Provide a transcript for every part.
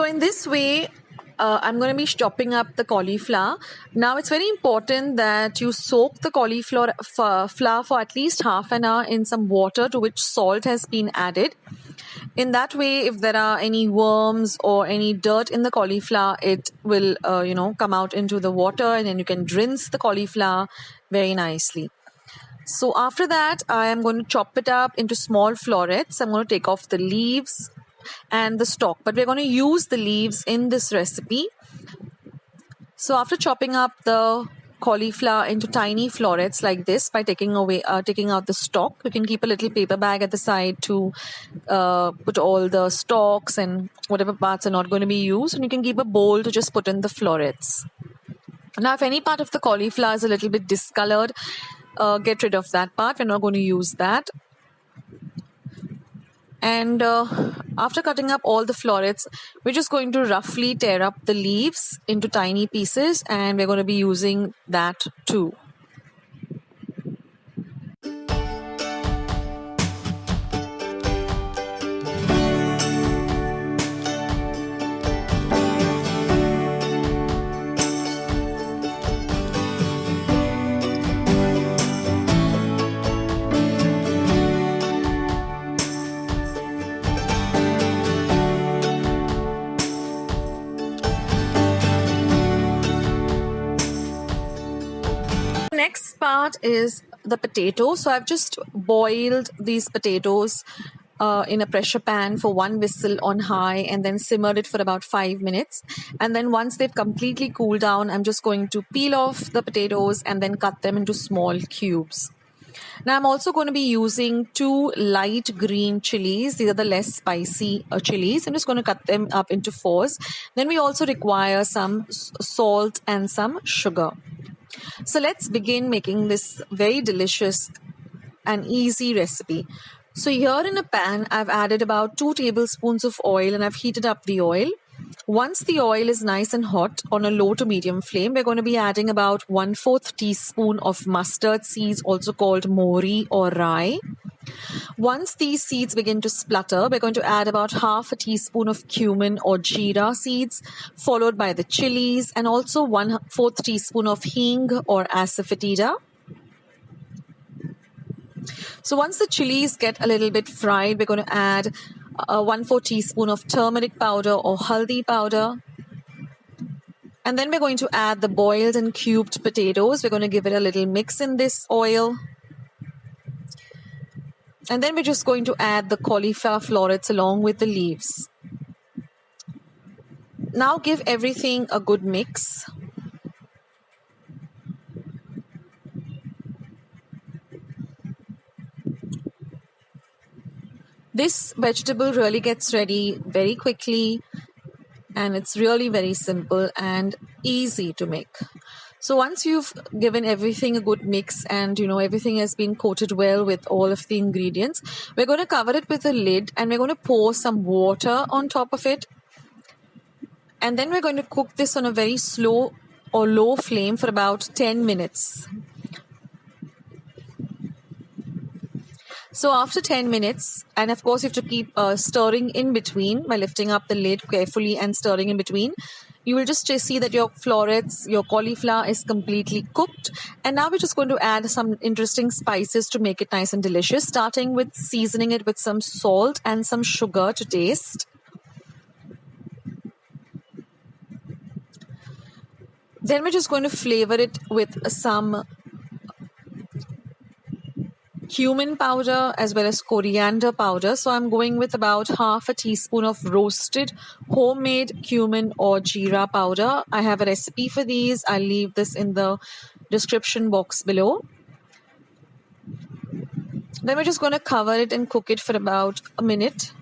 So in this way, I'm going to be chopping up the cauliflower. Now it's very important that you soak the cauliflower flour for at least half an hour in some water to which salt has been added. In that way, if there are any worms or any dirt in the cauliflower, it will come out into the water, and then you can rinse the cauliflower very nicely. So after that, I am going to chop it up into small florets. I'm going to take off the leaves and the stalk, but we're going to use the leaves in this recipe. So after chopping up the cauliflower into tiny florets like this by taking out the stalk, you can keep a little paper bag at the side to put all the stalks and whatever parts are not going to be used, and you can keep a bowl to just put in the florets. Now if any part of the cauliflower is a little bit discolored, get rid of that part. We're not going to use that. And after cutting up all the florets, we're just going to roughly tear up the leaves into tiny pieces, and we're going to be using that too. Next part is the potato. So I've just boiled these potatoes in a pressure pan for one whistle on high, and then simmered it for about 5 minutes. And then once they've completely cooled down, I'm just going to peel off the potatoes and then cut them into small cubes. Now I'm also going to be using 2 light green chilies. These are the less spicy chilies. I'm just going to cut them up into 4s. Then we also require some salt and some sugar. So let's begin making this very delicious and easy recipe. So here in a pan, I've added about 2 tablespoons of oil, and I've heated up the oil. Once the oil is nice and hot on a low to medium flame, we're going to be adding about 1/4 teaspoon of mustard seeds, also called mori or rai. Once these seeds begin to splutter, we're going to add about 1/2 teaspoon of cumin or jeera seeds, followed by the chilies, and also 1/4 teaspoon of hing or asafoetida. So once the chilies get a little bit fried, we're going to add 1/4 teaspoon of turmeric powder or haldi powder. And then we're going to add the boiled and cubed potatoes. We're going to give it a little mix in this oil. And then we're just going to add the cauliflower florets along with the leaves. Now give everything a good mix. This vegetable really gets ready very quickly, and it's really very simple and easy to make. So once you've given everything a good mix and everything has been coated well with all of the ingredients, we're going to cover it with a lid, and we're going to pour some water on top of it. And then we're going to cook this on a very slow or low flame for about 10 minutes. So after 10 minutes, and of course you have to keep stirring in between by lifting up the lid carefully and stirring in between, you will just see that your florets, your cauliflower is completely cooked. And now we're just going to add some interesting spices to make it nice and delicious, starting with seasoning it with some salt and some sugar to taste. Then we're just going to flavor it with some cumin powder as well as coriander powder. So I'm going with about 1/2 teaspoon of roasted homemade cumin or jeera powder. I have a recipe for these. I'll leave this in the description box below. Then we're just going to cover it and cook it for about a minute.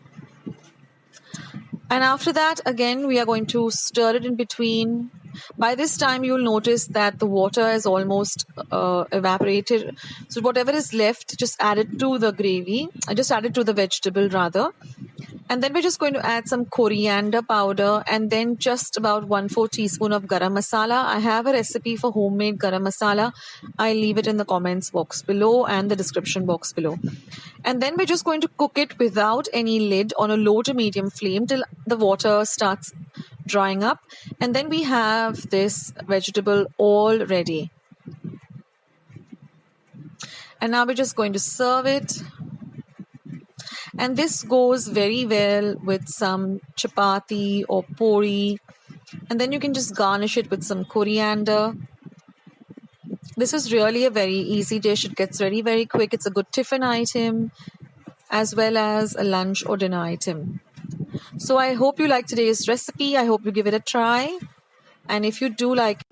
And after that, again, we are going to stir it in between. By this time, you'll notice that the water is almost evaporated. So whatever is left, just add it to the gravy. I just add it to the vegetable rather. And then we're just going to add some coriander powder and then just about 1/4 teaspoon of garam masala. I have a recipe for homemade garam masala. I'll leave it in the comments box below and the description box below. And then we're just going to cook it without any lid on a low to medium flame till the water starts drying up. And then we have this vegetable all ready. And now we're just going to serve it. And this goes very well with some chapati or puri. And then you can just garnish it with some coriander. This is really a very easy dish. It gets ready very quick. It's a good tiffin item as well as a lunch or dinner item. So I hope you like today's recipe. I hope you give it a try. And if you do like